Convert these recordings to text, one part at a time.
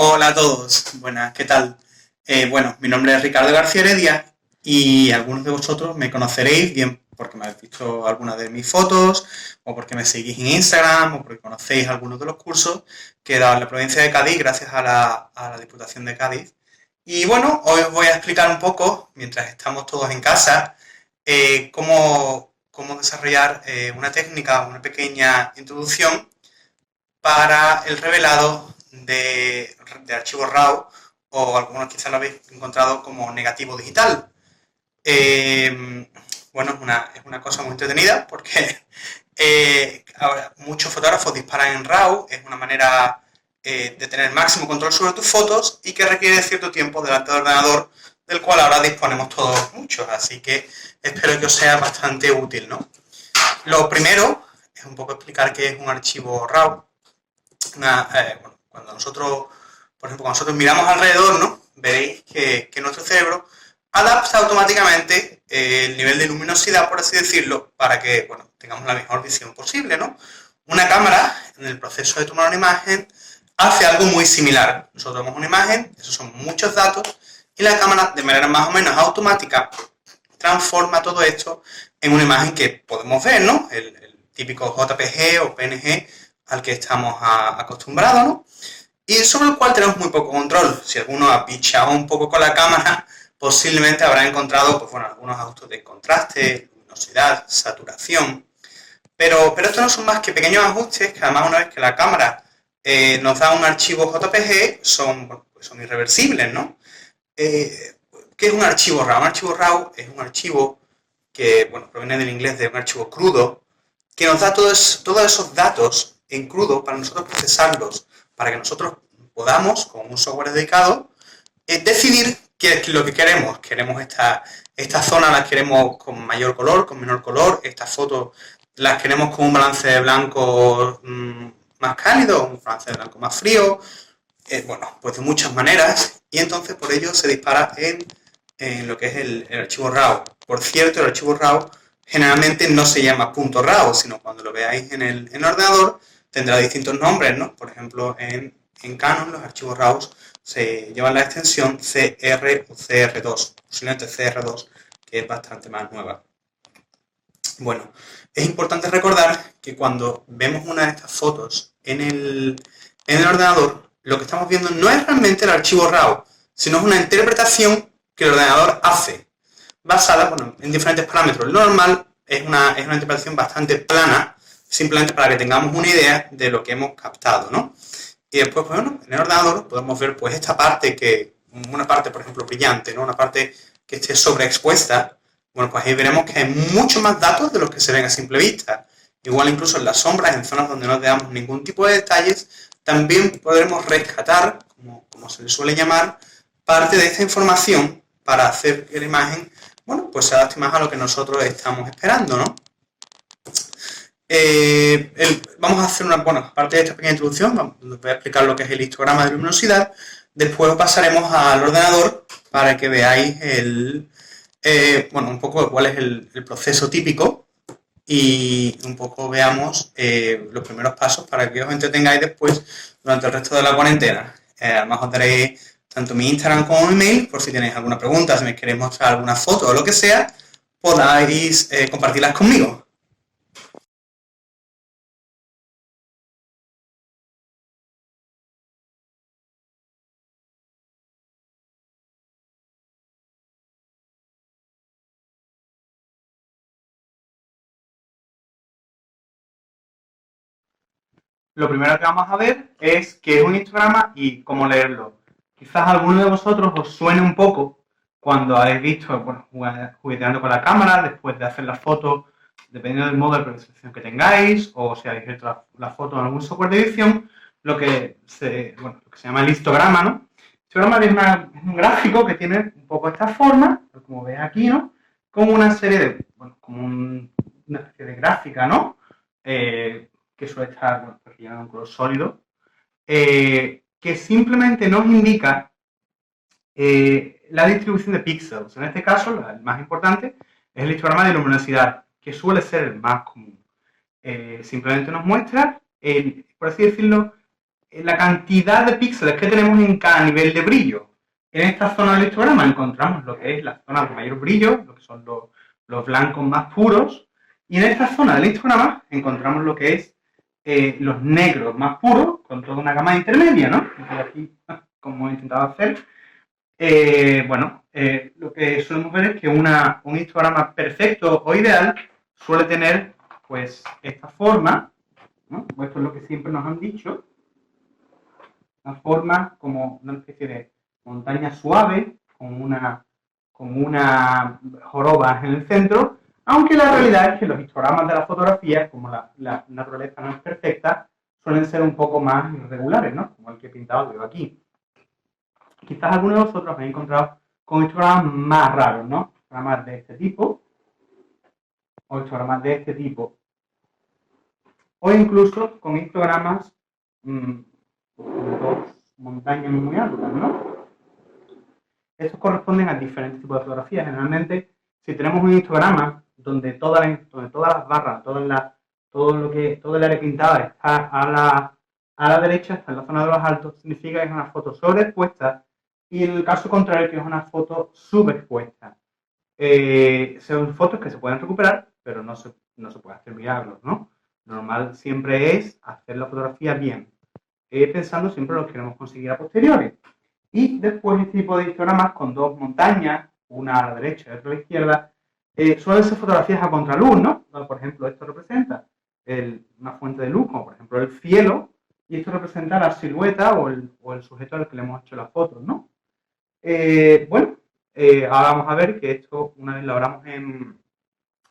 Hola a todos, buenas, ¿qué tal? Bueno, mi nombre es Ricardo García Heredia y algunos de vosotros me conoceréis bien porque me habéis visto algunas de mis fotos o porque me seguís en Instagram o porque conocéis algunos de los cursos que he dado en la provincia de Cádiz gracias a la Diputación de Cádiz. Y bueno, hoy os voy a explicar un poco, mientras estamos todos en casa, cómo desarrollar una técnica, una pequeña introducción para el revelado de archivos RAW o algunos quizás lo habéis encontrado como negativo digital. Bueno, es una cosa muy entretenida porque ahora muchos fotógrafos disparan en RAW, es una manera de tener máximo control sobre tus fotos y que requiere cierto tiempo delante del ordenador, del cual ahora disponemos todos muchos, así que espero que os sea bastante útil, ¿no? Lo primero es un poco explicar qué es un archivo RAW. Bueno, cuando nosotros, por ejemplo, cuando nosotros miramos alrededor, ¿no? Veréis que nuestro cerebro adapta automáticamente el nivel de luminosidad, por así decirlo, para que, bueno, tengamos la mejor visión posible, ¿no? Una cámara, en el proceso de tomar una imagen, hace algo muy similar. Nosotros vemos una imagen, esos son muchos datos, y la cámara, de manera más o menos automática, transforma todo esto en una imagen que podemos ver, ¿no? El típico JPG o PNG al que estamos acostumbrados, ¿no? Y sobre el cual tenemos muy poco control. Si alguno ha pichado un poco con la cámara, posiblemente habrá encontrado, pues bueno, algunos ajustes de contraste, luminosidad, saturación. Pero estos no son más que pequeños ajustes que además una vez que la cámara nos da un archivo JPG, bueno, pues son irreversibles, ¿no? Eh, ¿Qué es un archivo RAW? Un archivo RAW es un archivo que, bueno, proviene del inglés de un archivo crudo, que nos da todos esos datos en crudo para nosotros procesarlos, para que nosotros podamos, con un software dedicado, decidir qué es lo que queremos. Queremos esta zona, las queremos con mayor color, con menor color, estas fotos las queremos con un balance de blanco más cálido, un balance de blanco más frío, bueno, pues de muchas maneras, y entonces por ello se dispara en lo que es el archivo RAW. Por cierto, el archivo RAW generalmente no se llama .RAW, sino cuando lo veáis en el ordenador tendrá distintos nombres, ¿no? Por ejemplo, en Canon los archivos RAW se llevan la extensión CR o CR2, posiblemente CR2, que es bastante más nueva. Bueno, es importante recordar que cuando vemos una de estas fotos en el ordenador, lo que estamos viendo no es realmente el archivo RAW, sino es una interpretación que el ordenador hace, basada, bueno, en diferentes parámetros. Lo normal es una interpretación bastante plana, simplemente para que tengamos una idea de lo que hemos captado, ¿no? Y después, bueno, en el ordenador podemos ver pues esta parte una parte, por ejemplo, brillante, ¿no? Una parte que esté sobreexpuesta. Bueno, pues ahí veremos que hay mucho más datos de los que se ven a simple vista. Igual incluso en las sombras, en zonas donde no veamos ningún tipo de detalles, también podremos rescatar, como se le suele llamar, parte de esta información para hacer que la imagen, bueno, pues se adapte más a lo que nosotros estamos esperando, ¿no? Vamos a hacer bueno, aparte de esta pequeña introducción, voy a explicar lo que es el histograma de luminosidad. Después pasaremos al ordenador para que veáis bueno, un poco cuál es el proceso típico y un poco veamos los primeros pasos para que os entretengáis después durante el resto de la cuarentena. Además os daré tanto mi Instagram como mi mail por si tenéis alguna pregunta, si me queréis mostrar alguna foto o lo que sea, podáis compartirlas conmigo. Lo primero que vamos a ver es qué es un histograma y cómo leerlo. Quizás a alguno de vosotros os suene un poco cuando habéis visto, bueno, jugueteando con la cámara, después de hacer la foto, dependiendo del modo de procesamiento que tengáis, o si habéis hecho la foto en algún software de edición, lo que se llama el histograma, ¿no? El histograma es un gráfico que tiene un poco esta forma, como veis aquí, ¿no? Como una serie de, bueno, una especie de gráfica, ¿no? Que suele estar, bueno, en un color sólido, que simplemente nos indica la distribución de píxeles. En este caso, el más importante es el histograma de luminosidad, que suele ser el más común. Simplemente nos muestra, por así decirlo, la cantidad de píxeles que tenemos en cada nivel de brillo. En esta zona del histograma encontramos lo que es la zona de mayor brillo, lo que son los blancos más puros, y en esta zona del histograma encontramos lo que es los negros más puros, con toda una gama intermedia, ¿no? Aquí, como he intentado hacer, lo que solemos ver es que un histograma perfecto o ideal suele tener, pues, esta forma, ¿no? Pues esto es lo que siempre nos han dicho, una forma como una especie de montaña suave, con una joroba en el centro, aunque la realidad es que los histogramas de la fotografía, como la naturaleza no es perfecta, suelen ser un poco más irregulares, ¿no? Como el que he pintado yo aquí. Quizás algunos de vosotros habéis encontrado con histogramas más raros, ¿no? Histogramas de este tipo, o histogramas de este tipo, o incluso con histogramas dos montañas muy altas, ¿no? Estos corresponden a diferentes tipos de fotografías. Generalmente, si tenemos un histograma donde todas las barras, todo el área pintada está a la derecha, está en la zona de los altos, significa que es una foto sobreexpuesta, y en el caso contrario, que es una foto subexpuesta. Son fotos que se pueden recuperar, pero no se puede hacer milagros, ¿no? Lo normal siempre es hacer la fotografía bien, pensando siempre en lo que queremos conseguir a posteriori. Y después este tipo de histogramas con dos montañas, una a la derecha y otra a la izquierda, suelen ser fotografías a contraluz, ¿no? Por ejemplo, esto representa una fuente de luz, como por ejemplo el cielo, y esto representa la silueta o el sujeto al que le hemos hecho las fotos, ¿no? Ahora vamos a ver que esto, una vez lo abramos en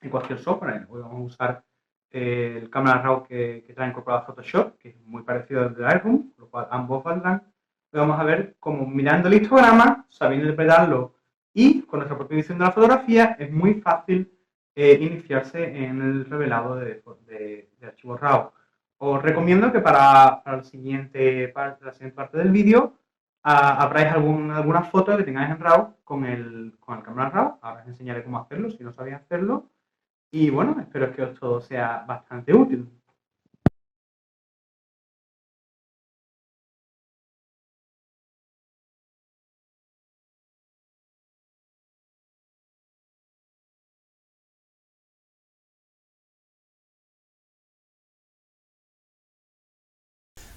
cualquier software, hoy vamos a usar el Camera Raw que trae incorporado Photoshop, que es muy parecido al de Lightroom, por lo cual ambos valdrán. Vamos a ver cómo mirando el histograma, sabiendo interpretarlo y con nuestra propia visión de la fotografía, es muy fácil iniciarse en el revelado de archivos RAW. Os recomiendo que para la siguiente parte del vídeo abráis alguna foto que tengáis en RAW con el Camera Raw. Ahora os enseñaré cómo hacerlo, si no sabéis hacerlo. Y bueno, espero que os todo sea bastante útil.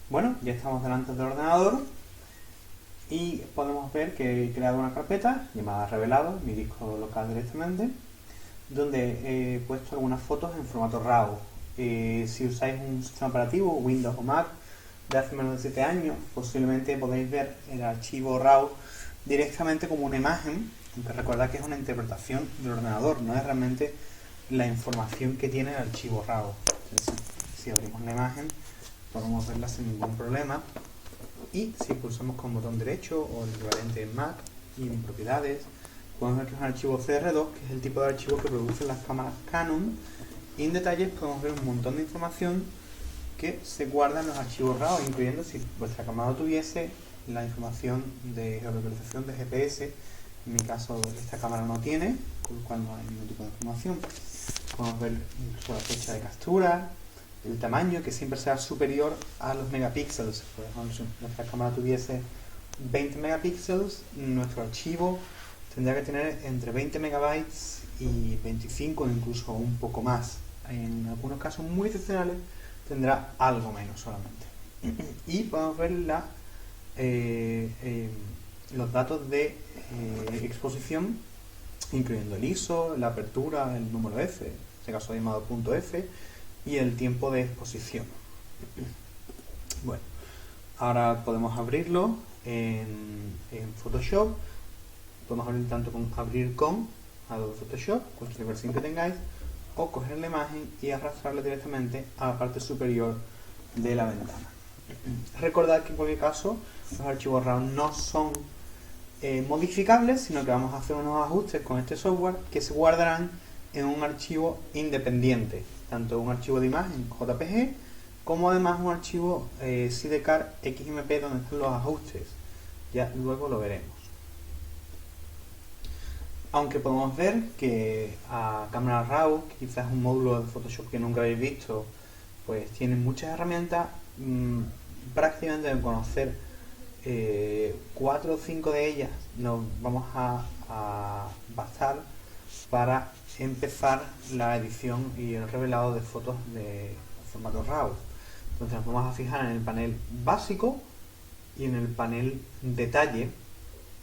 Bueno, ya estamos delante del ordenador y podemos ver que he creado una carpeta llamada revelado, mi disco local directamente, donde he puesto algunas fotos en formato RAW. Si usáis un sistema operativo, Windows o Mac, de hace menos de 7 años, posiblemente podéis ver el archivo RAW directamente como una imagen, aunque recordad que es una interpretación del ordenador, no es realmente la información que tiene el archivo RAW. Entonces, si abrimos la imagen, podemos verla sin ningún problema, y si pulsamos con botón derecho o el equivalente en Mac y en propiedades, podemos ver que es un archivo CR2, que es el tipo de archivo que producen las cámaras Canon, y en detalles podemos ver un montón de información que se guarda en los archivos RAW, incluyendo si vuestra cámara tuviese la información de geolocalización de GPS. En mi caso esta cámara no tiene, con lo cual no hay ningún tipo de información. Podemos ver incluso la fecha de captura, el tamaño, que siempre sea superior a los megapíxeles. Por ejemplo, si nuestra cámara tuviese 20 megapíxeles, nuestro archivo tendría que tener entre 20 megabytes y 25, incluso un poco más. En algunos casos muy excepcionales tendrá algo menos solamente. Y podemos ver los datos de exposición, incluyendo el ISO, la apertura, el número F, en este caso llamado .f, y el tiempo de exposición. Bueno, ahora podemos abrirlo en Photoshop. Podemos abrir tanto con abrir con Adobe Photoshop, cualquier versión que tengáis, o coger la imagen y arrastrarla directamente a la parte superior de la ventana. Recordad que en cualquier caso los archivos RAW no son modificables, sino que vamos a hacer unos ajustes con este software que se guardarán en un archivo independiente, tanto un archivo de imagen JPG como además un archivo Sidecar XMP donde están los ajustes. Ya luego lo veremos. Aunque podemos ver que a Camera Raw, que quizás es un módulo de Photoshop que nunca habéis visto, pues tiene muchas herramientas, prácticamente de conocer 4 o 5 de ellas nos vamos a bastar para empezar la edición y el revelado de fotos de formato RAW. Entonces nos vamos a fijar en el panel básico y en el panel detalle,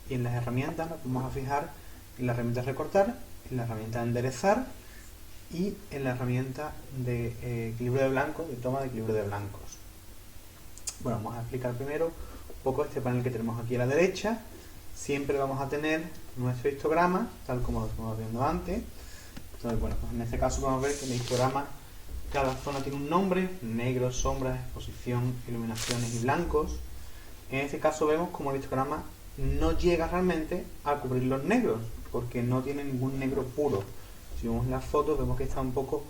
y en las herramientas nos vamos a fijar en la herramienta recortar, en la herramienta enderezar y en la herramienta de equilibrio de blancos, de toma de equilibrio de blancos. Bueno, vamos a explicar primero un poco este panel que tenemos aquí a la derecha. Siempre vamos a tener nuestro histograma, tal como lo estamos viendo antes. Entonces, bueno, pues en este caso vamos a ver que en el histograma cada zona tiene un nombre: negro, sombras, exposición, iluminaciones y blancos. En este caso vemos como el histograma no llega realmente a cubrir los negros, porque no tiene ningún negro puro. Si vemos las fotos vemos que está un poco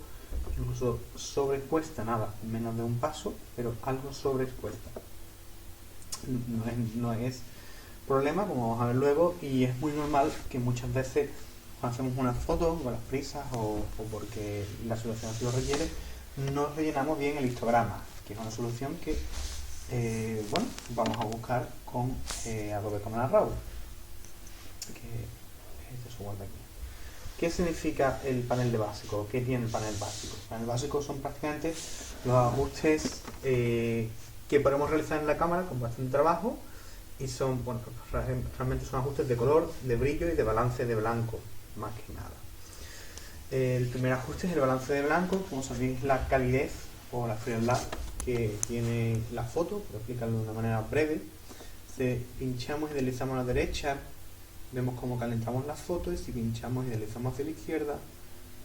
incluso sobreexpuesta, nada, menos de un paso, pero algo sobreexpuesta. No es problema, como vamos a ver luego, y es muy normal que muchas veces cuando hacemos una foto con las prisas o porque la solución así lo requiere, no rellenamos bien el histograma, que es una solución que bueno, vamos a buscar con Adobe Camera Raw, que este se guarda aquí. ¿Qué significa el panel de básico? ¿Qué tiene el panel básico? El panel básico son prácticamente los ajustes que podemos realizar en la cámara con bastante trabajo, y son, bueno, realmente son ajustes de color, de brillo y de balance de blanco, más que nada. El primer ajuste es el balance de blanco. Como sabéis, la calidez o la frialdad que tiene la foto, por explicarlo de una manera breve. Si pinchamos y deslizamos a la derecha, vemos cómo calentamos la foto, y si pinchamos y deslizamos hacia la izquierda,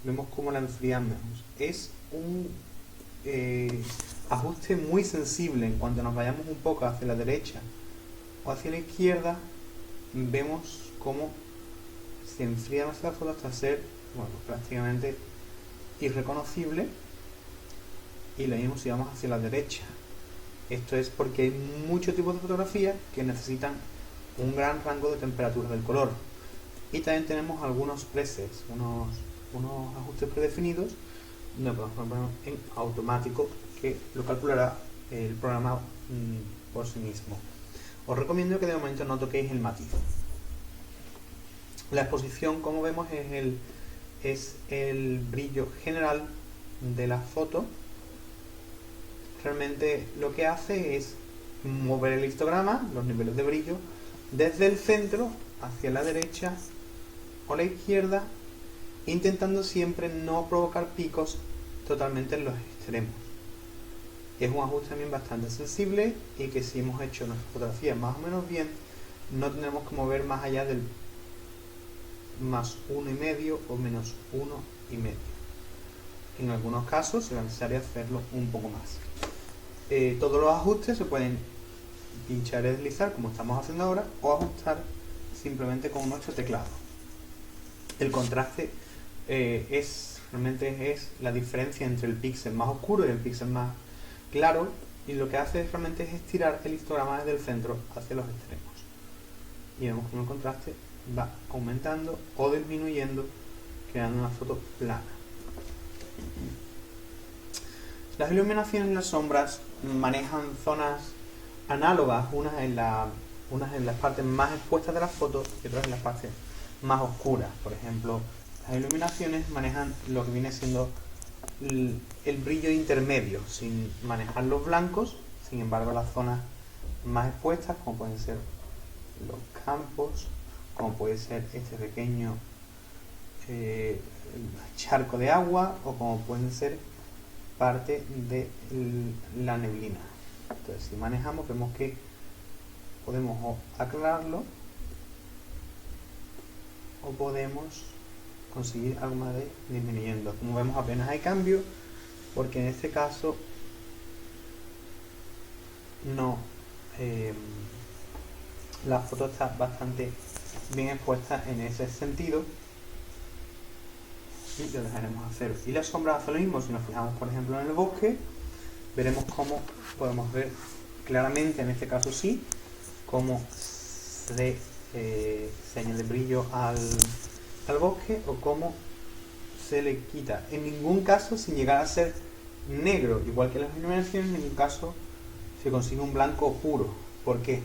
vemos cómo la enfriamos. Es un ajuste muy sensible. En cuanto nos vayamos un poco hacia la derecha o hacia la izquierda, vemos cómo se enfría nuestra foto hasta ser, bueno, prácticamente irreconocible, y lo mismo si vamos hacia la derecha. Esto es porque hay muchos tipos de fotografías que necesitan un gran rango de temperatura del color, y también tenemos algunos presets, unos ajustes predefinidos donde podemos poner en automático, que lo calculará el programa por sí mismo. Os recomiendo que de momento no toquéis el matiz. La exposición, como vemos, es el brillo general de la foto. Realmente lo que hace es mover el histograma, los niveles de brillo, desde el centro hacia la derecha o la izquierda, intentando siempre no provocar picos totalmente en los extremos. Es un ajuste también bastante sensible, y que si hemos hecho nuestra fotografía más o menos bien, no tendremos que mover más allá del más 1,5 o menos 1,5. En algunos casos será necesario hacerlo un poco más. Todos los ajustes se pueden pinchar y deslizar como estamos haciendo ahora, o ajustar simplemente con nuestro teclado. El contraste realmente es la diferencia entre el píxel más oscuro y el píxel más claro, y lo que hace realmente es estirar el histograma desde el centro hacia los extremos, y vemos como el contraste va aumentando o disminuyendo, creando una foto plana. Las iluminaciones y las sombras manejan zonas análogas, unas en las partes más expuestas de la foto y otras en las partes más oscuras. Por ejemplo, las iluminaciones manejan lo que viene siendo el brillo intermedio, sin manejar los blancos. Sin embargo, las zonas más expuestas, como pueden ser los campos, como puede ser este pequeño charco de agua, o como pueden ser parte de la neblina. Entonces, si manejamos, vemos que podemos o aclararlo o podemos conseguir algo más de disminuyendo. Como vemos, apenas hay cambio, porque en este caso no la foto está bastante bien expuesta en ese sentido, y lo dejaremos a cero. Y las sombras hacen lo mismo. Si nos fijamos, por ejemplo, en el bosque, veremos cómo podemos ver claramente, en este caso sí, cómo se añade brillo al bosque, o cómo se le quita. En ningún caso sin llegar a ser negro, igual que las iluminaciones, en ningún caso se consigue un blanco puro. ¿Por qué?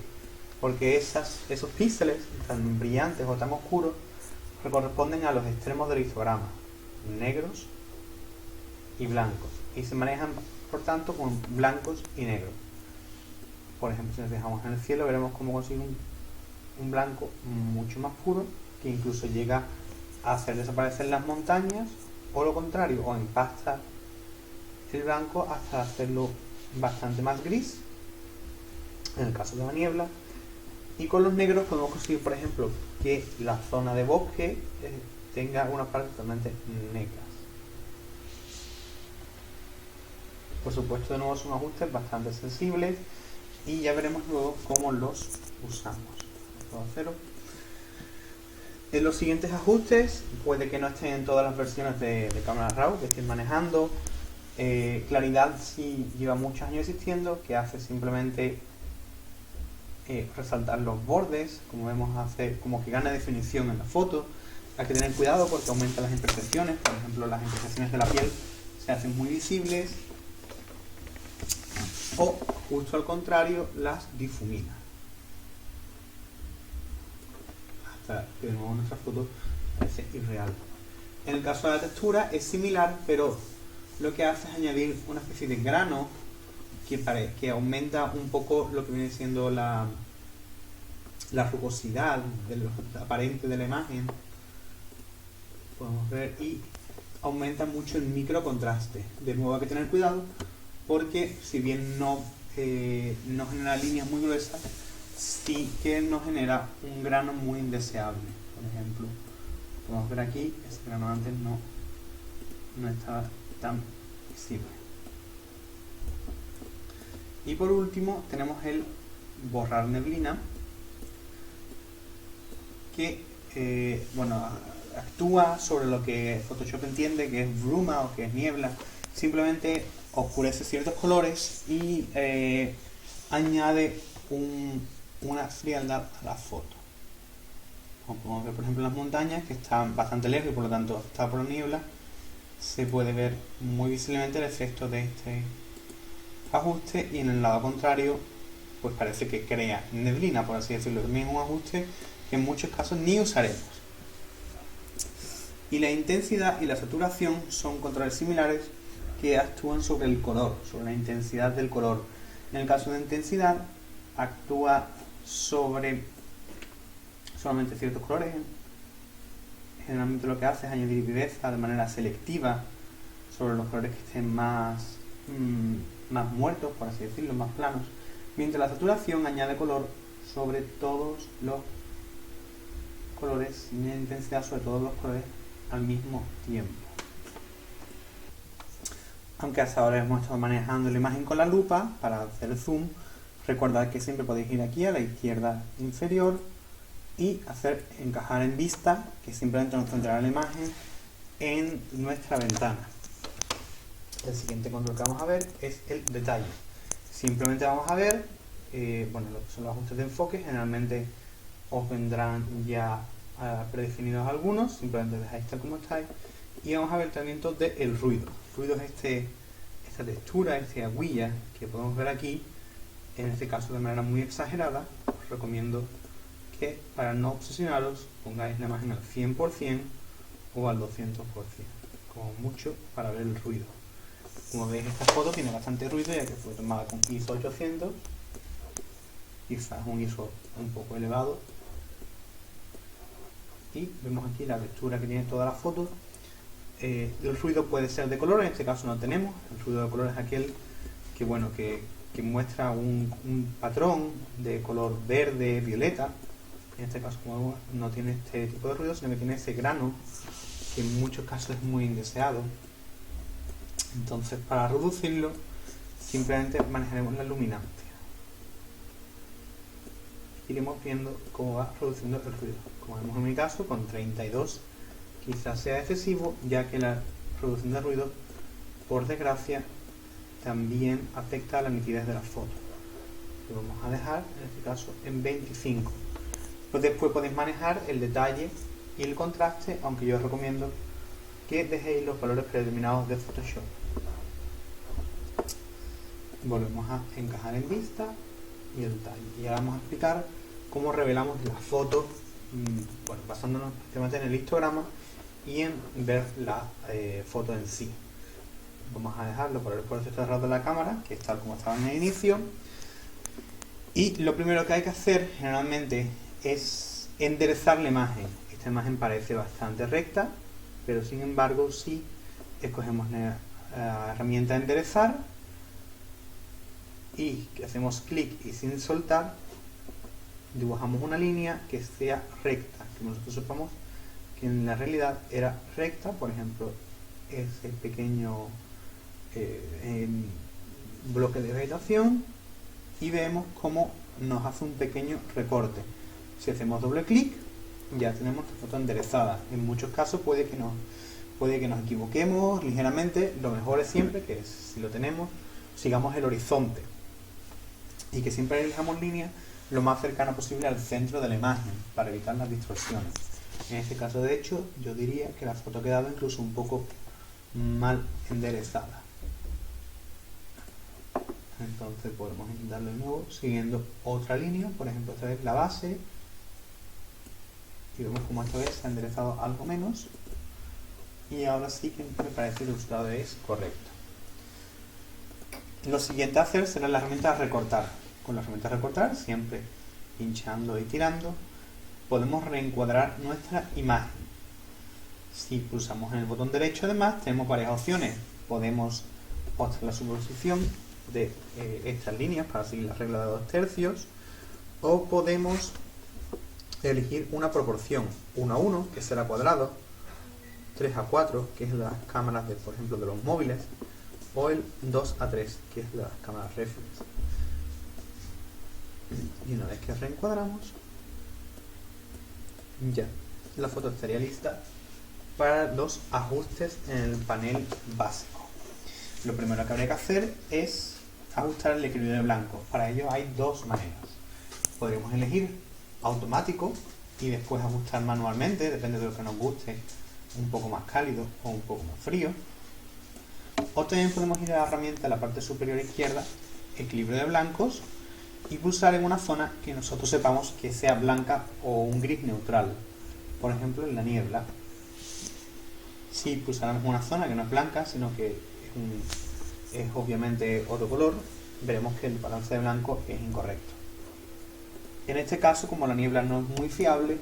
Porque esos píxeles tan brillantes o tan oscuros corresponden a los extremos del histograma, negros y blancos, y se manejan por tanto con blancos y negros. Por ejemplo, si nos fijamos en el cielo, veremos cómo consigue un blanco mucho más puro, que incluso llega a hacer desaparecer las montañas, o lo contrario, o empasta el blanco hasta hacerlo bastante más gris, en el caso de la niebla. Y con los negros podemos conseguir, por ejemplo, que la zona de bosque tenga unas partes totalmente negras. Por supuesto, de nuevo son ajustes bastante sensibles y ya veremos luego cómo los usamos. En los siguientes ajustes, puede que no estén en todas las versiones de cámara RAW que estén manejando. Claridad sí lleva muchos años existiendo, que hace simplemente resaltar los bordes, como vemos, hace como que gana definición en la foto. Hay que tener cuidado porque aumenta las imperfecciones. Por ejemplo, las imperfecciones de la piel se hacen muy visibles, o justo al contrario, las difumina, hasta que de nuevo nuestra foto parece irreal. En el caso de la textura es similar, pero lo que hace es añadir una especie de grano que aumenta un poco lo que viene siendo la rugosidad aparente de la imagen, podemos ver, y aumenta mucho el microcontraste. De nuevo hay que tener cuidado porque si bien no genera líneas muy gruesas, sí que nos genera un grano muy indeseable. Por ejemplo, podemos ver aquí, ese grano antes no estaba tan visible. Y por último tenemos el borrar neblina, que actúa sobre lo que Photoshop entiende que es bruma o que es niebla. Simplemente oscurece ciertos colores y añade una frialdad a la foto. Como podemos ver, por ejemplo, las montañas, que están bastante lejos y por lo tanto está por niebla, se puede ver muy visiblemente el efecto de este ajuste, y en el lado contrario pues parece que crea neblina, por así decirlo. También es un ajuste que en muchos casos ni usaremos. Y la intensidad y la saturación son controles similares que actúan sobre el color, sobre la intensidad del color. En el caso de intensidad, actúa sobre solamente ciertos colores. Generalmente lo que hace es añadir viveza de manera selectiva sobre los colores que estén más muertos, por así decirlo, más planos. Mientras la saturación añade color sobre todos los colores, y intensidad sobre todos los colores al mismo tiempo. Aunque hasta ahora hemos estado manejando la imagen con la lupa para hacer zoom, recordad que siempre podéis ir aquí a la izquierda inferior y hacer encajar en vista, que simplemente nos centrará la imagen en nuestra ventana. El siguiente control que vamos a ver es el detalle. Simplemente vamos a ver lo que son los ajustes de enfoque. Generalmente os vendrán ya predefinidos algunos, simplemente dejáis tal como estáis. Y vamos a ver el tratamiento del ruido. El ruido es esta textura, esta aguilla que podemos ver aquí, en este caso de manera muy exagerada. Os recomiendo que, para no obsesionaros, pongáis la imagen al 100% o al 200%, como mucho, para ver el ruido. Como veis, esta foto tiene bastante ruido ya que fue tomada con ISO 800, quizás un ISO un poco elevado, y vemos aquí la textura que tiene toda la foto. El ruido puede ser de color, en este caso no tenemos. El ruido de color es aquel que muestra un patrón de color verde, violeta. En este caso, como vemos, no tiene este tipo de ruido, sino que tiene ese grano que en muchos casos es muy indeseado. Entonces, para reducirlo, simplemente manejaremos la luminancia. Iremos viendo cómo va reduciendo el ruido. Como vemos en mi caso, con 32 quizás sea excesivo, ya que la reducción de ruido, por desgracia, también afecta a la nitidez de la foto. Lo vamos a dejar, en este caso, en 25. Pues después podéis manejar el detalle y el contraste, aunque yo os recomiendo que dejéis los valores predeterminados de Photoshop. volvemos a encajar en vista y el detalle. Y ahora vamos a explicar cómo revelamos la foto, bueno, basándonos principalmente en el histograma y en ver la foto en sí. Vamos a dejarlo por el puerto cerrado de la cámara, que es tal como estaba en el inicio. Y lo primero que hay que hacer generalmente es enderezar la imagen. Esta imagen parece bastante recta, pero sin embargo si escogemos la herramienta enderezar y que hacemos clic y sin soltar, dibujamos una línea que sea recta, que nosotros sepamos que en la realidad era recta. Por ejemplo, ese pequeño bloque de vegetación, y vemos cómo nos hace un pequeño recorte. Si hacemos doble clic ya tenemos la foto enderezada. En muchos casos puede que nos equivoquemos ligeramente. Lo mejor es siempre que, si lo tenemos, sigamos el horizonte y que siempre elijamos líneas lo más cercana posible al centro de la imagen para evitar las distorsiones. En este caso, de hecho, yo diría que la foto ha quedado incluso un poco mal enderezada. Entonces podemos intentarlo de nuevo siguiendo otra línea, por ejemplo esta vez la base, y vemos como esta vez se ha enderezado algo menos, y ahora sí que me parece que el resultado es correcto. Lo siguiente a hacer será la herramienta recortar. Con la herramienta recortar, siempre pinchando y tirando, podemos reencuadrar nuestra imagen. Si pulsamos en el botón derecho, además tenemos varias opciones. Podemos mostrar la superposición de estas líneas para seguir la regla de 2 tercios, o podemos elegir una proporción 1 a 1, que será cuadrado, 3 a 4, que es las cámaras de, por ejemplo, de los móviles, o el 2 a 3, que es las cámaras reflex. Y una vez que reencuadramos, ya la foto estaría lista para los ajustes en el panel básico. Lo primero que habría que hacer es ajustar el equilibrio de blanco. Para ello hay dos maneras. Podríamos elegir automático y después ajustar manualmente, depende de lo que nos guste, un poco más cálido o un poco más frío. O también podemos ir a la herramienta en la parte superior izquierda, equilibrio de blancos, y pulsar en una zona que nosotros sepamos que sea blanca o un gris neutral, por ejemplo en la niebla. Si pulsáramos una zona que no es blanca, sino que es obviamente otro color, veremos que el balance de blanco es incorrecto. En este caso, como la niebla no es muy fiable,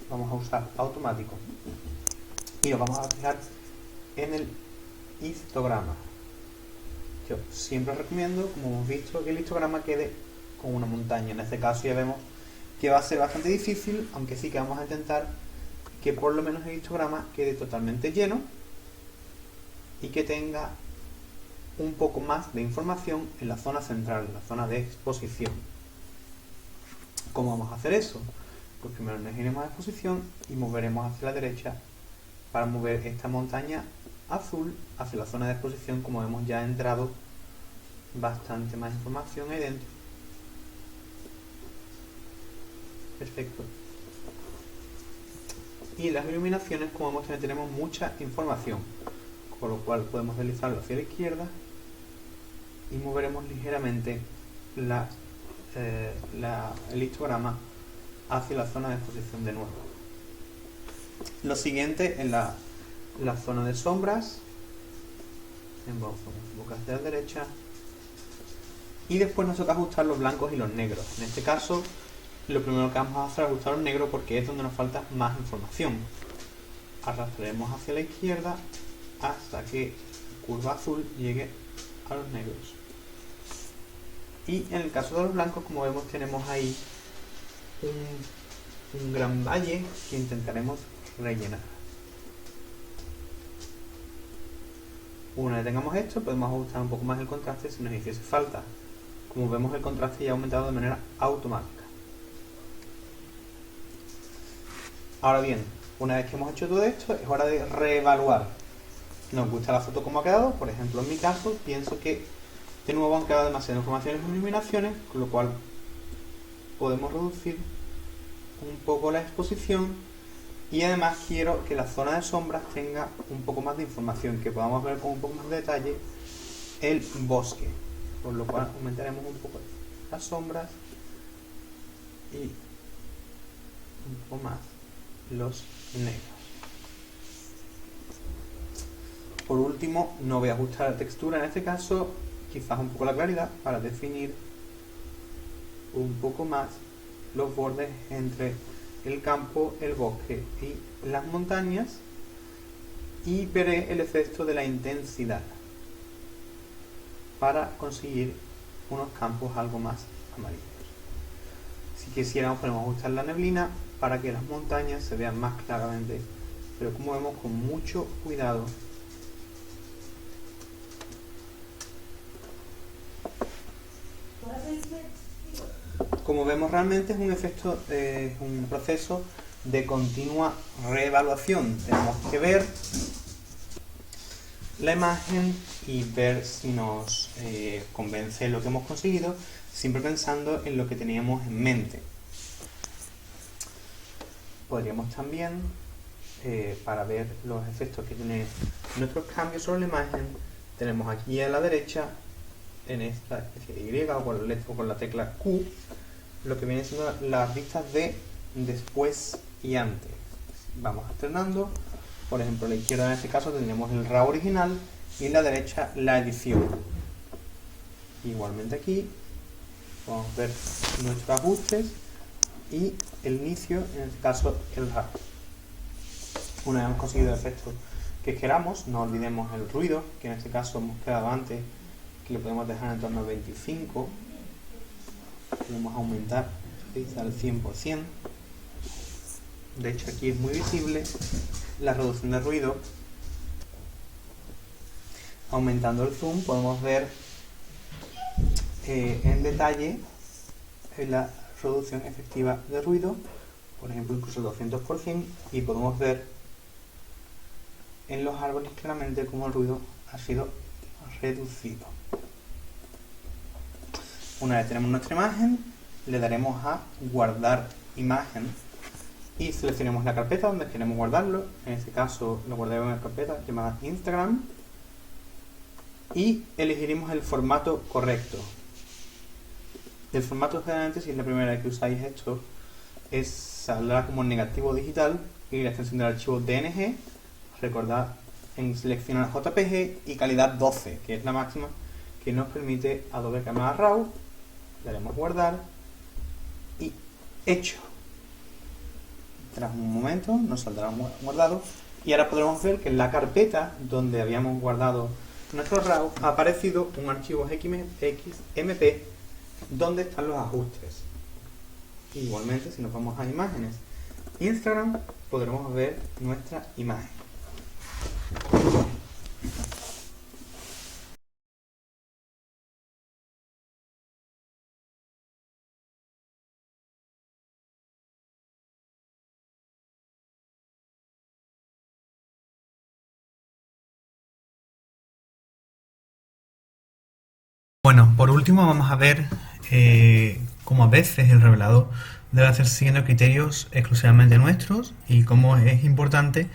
vamos a usar automático y lo vamos a fijar en el histograma. Yo siempre recomiendo, como hemos visto, que el histograma quede con una montaña. En este caso ya vemos que va a ser bastante difícil, aunque sí que vamos a intentar que por lo menos el histograma quede totalmente lleno y que tenga un poco más de información en la zona central, en la zona de exposición. ¿Cómo vamos a hacer eso? Pues primero nos iremos a exposición y moveremos hacia la derecha para mover esta montaña azul hacia la zona de exposición. Como vemos, ya ha entrado bastante más información ahí dentro. Perfecto. Y las iluminaciones, como vemos, también tenemos mucha información, con lo cual podemos deslizarlo hacia la izquierda y moveremos ligeramente el histograma hacia la zona de exposición de nuevo. Lo siguiente es la zona de sombras. Vamos a buscar hacia la derecha y después nos toca ajustar los blancos y los negros. En este caso, lo primero que vamos a hacer es ajustar los negros porque es donde nos falta más información. Arrastraremos hacia la izquierda hasta que la curva azul llegue a los negros. Y en el caso de los blancos, como vemos, tenemos ahí un gran valle que intentaremos rellenar. Una vez tengamos esto, podemos ajustar un poco más el contraste si nos hiciese falta. Como vemos, el contraste ya ha aumentado de manera automática. Ahora bien, una vez que hemos hecho todo esto, es hora de reevaluar. ¿Nos gusta la foto como ha quedado? Por ejemplo, en mi caso, pienso que de nuevo han quedado demasiadas informaciones y iluminaciones, con lo cual podemos reducir un poco la exposición, y además quiero que la zona de sombras tenga un poco más de información, que podamos ver con un poco más de detalle el bosque. por lo cual aumentaremos un poco las sombras y un poco más los negros. Por último, no voy a ajustar la textura en este caso, quizás un poco la claridad para definir un poco más los bordes entre el campo, el bosque y las montañas, y veré el efecto de la intensidad para conseguir unos campos algo más amarillos. Si quisiéramos podemos ajustar la neblina para que las montañas se vean más claramente, pero como vemos, con mucho cuidado. Como vemos, realmente es un efecto, un proceso de continua reevaluación. Tenemos que ver la imagen y ver si nos convence lo que hemos conseguido, siempre pensando en lo que teníamos en mente. Podríamos también, para ver los efectos que tienen nuestros cambios sobre la imagen, tenemos aquí a la derecha, en esta especie de Y o con la tecla Q, lo que viene siendo las vistas de después y antes. Vamos alternando. Por ejemplo, a la izquierda en este caso tendremos el RAW original y en la derecha la edición. Igualmente aquí vamos a ver nuestros ajustes y el inicio, en este caso el RAW. Una vez hemos conseguido el efecto que queramos, no olvidemos el ruido, que en este caso hemos quedado antes, que lo podemos dejar en torno a 25. Podemos aumentar al 100%. De hecho, aquí es muy visible la reducción de ruido. Aumentando el zoom podemos ver en detalle la reducción efectiva de ruido, por ejemplo incluso 200%, y podemos ver en los árboles claramente cómo el ruido ha sido reducido. Una vez tenemos nuestra imagen, le daremos a guardar imagen y seleccionemos la carpeta donde queremos guardarlo. En este caso lo guardaremos en la carpeta llamada Instagram y elegiremos el formato correcto. El formato, generalmente, si es la primera vez que usáis esto, saldrá como negativo digital, y la extensión del archivo DNG. Recordad en seleccionar JPG y calidad 12, que es la máxima que nos permite Adobe Camera Raw. Daremos guardar y hecho. Tras un momento nos saldrá guardado y ahora podremos ver que en la carpeta donde habíamos guardado nuestro RAW ha aparecido un archivo XMP donde están los ajustes. Igualmente, si nos vamos a imágenes Instagram, podremos ver nuestra imagen. Bueno, por último vamos a ver cómo a veces el revelador debe hacer siguiendo criterios exclusivamente nuestros y cómo es importante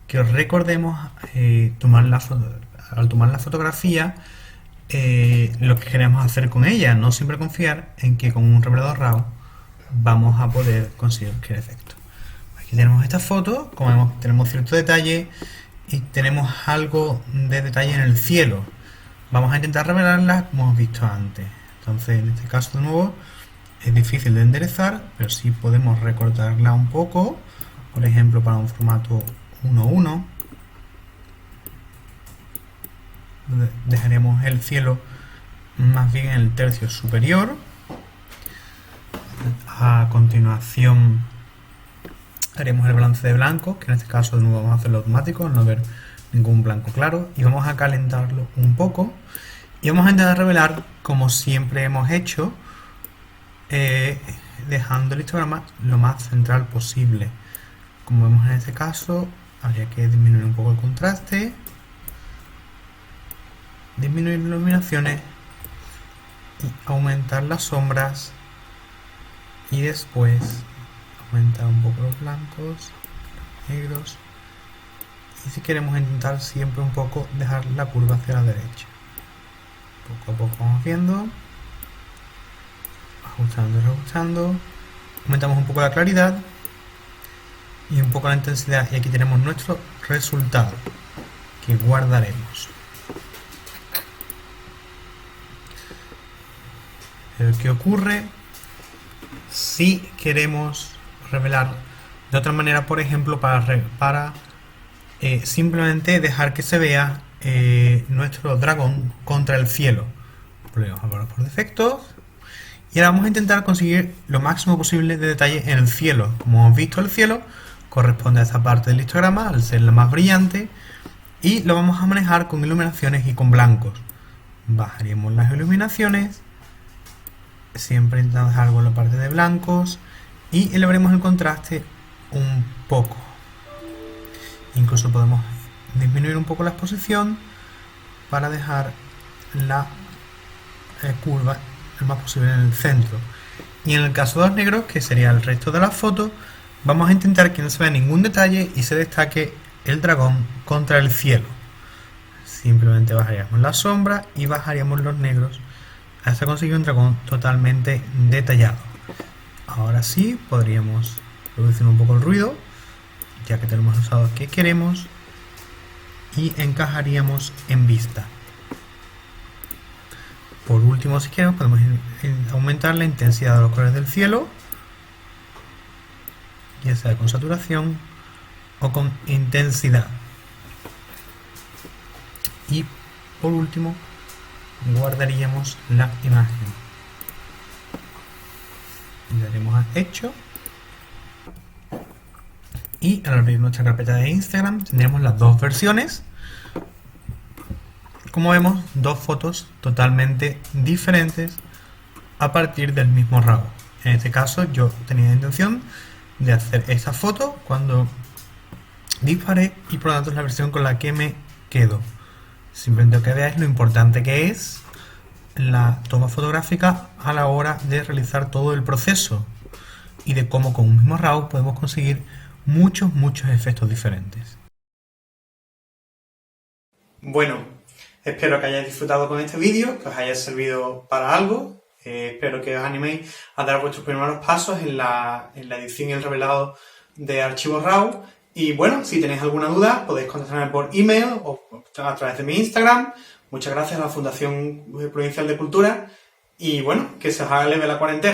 que os recordemos al tomar la fotografía lo que queremos hacer con ella, no siempre confiar en que con un revelador RAW vamos a poder conseguir el efecto. Aquí tenemos esta foto, como vemos tenemos cierto detalle y tenemos algo de detalle en el cielo. Vamos a intentar revelarla como hemos visto antes. Entonces, en este caso, de nuevo, es difícil de enderezar, pero sí podemos recortarla un poco. Por ejemplo, para un formato 1:1. Dejaremos el cielo más bien en el tercio superior. A continuación, haremos el balance de blancos, que en este caso, de nuevo, vamos a hacerlo automático, no ver ningún blanco claro, y vamos a calentarlo un poco y vamos a intentar revelar como siempre hemos hecho, dejando el histograma lo más central posible. Como vemos en este caso, habría que disminuir un poco el contraste, disminuir las iluminaciones y aumentar las sombras, y después aumentar un poco los blancos, negros. Y si queremos intentar siempre un poco dejar la curva hacia la derecha. Poco a poco vamos viendo, ajustando y reajustando. Aumentamos un poco la claridad y un poco la intensidad, y aquí tenemos nuestro resultado que guardaremos. Pero ¿qué ocurre si queremos revelar de otra manera? Por ejemplo, para simplemente dejar que se vea nuestro dragón contra el cielo. Ponemos a valor por defecto y ahora vamos a intentar conseguir lo máximo posible de detalle en el cielo. Como hemos visto, el cielo corresponde a esta parte del histograma al ser la más brillante, y lo vamos a manejar con iluminaciones y con blancos. Bajaríamos las iluminaciones, siempre intentando dejar algo en la parte de blancos, y elevaremos el contraste un poco. Incluso podemos disminuir un poco la exposición para dejar la curva lo más posible en el centro. Y en el caso de los negros, que sería el resto de la foto, vamos a intentar que no se vea ningún detalle y se destaque el dragón contra el cielo. Simplemente bajaríamos la sombra y bajaríamos los negros hasta conseguir un dragón totalmente detallado. Ahora sí podríamos reducir un poco el ruido, ya que tenemos los resultados que queremos, y encajaríamos en vista. Por último, si queremos, podemos aumentar la intensidad de los colores del cielo, ya sea con saturación o con intensidad. Y por último, guardaríamos la imagen. Le daremos a hecho, y al abrir nuestra carpeta de Instagram tendremos las dos versiones. Como vemos, dos fotos totalmente diferentes a partir del mismo RAW. En este caso yo tenía la intención de hacer esta foto cuando disparé, y por lo tanto es la versión con la que me quedo. Simplemente que veáis lo importante que es la toma fotográfica a la hora de realizar todo el proceso, y de cómo con un mismo RAW podemos conseguir muchos efectos diferentes. Bueno, espero que hayáis disfrutado con este vídeo, que os haya servido para algo. Espero que os animéis a dar vuestros primeros pasos en la edición y el revelado de archivos RAW. Y bueno, si tenéis alguna duda, podéis contactarme por email o a través de mi Instagram. Muchas gracias a la Fundación Provincial de Cultura, y bueno, que se os haga leve la cuarentena.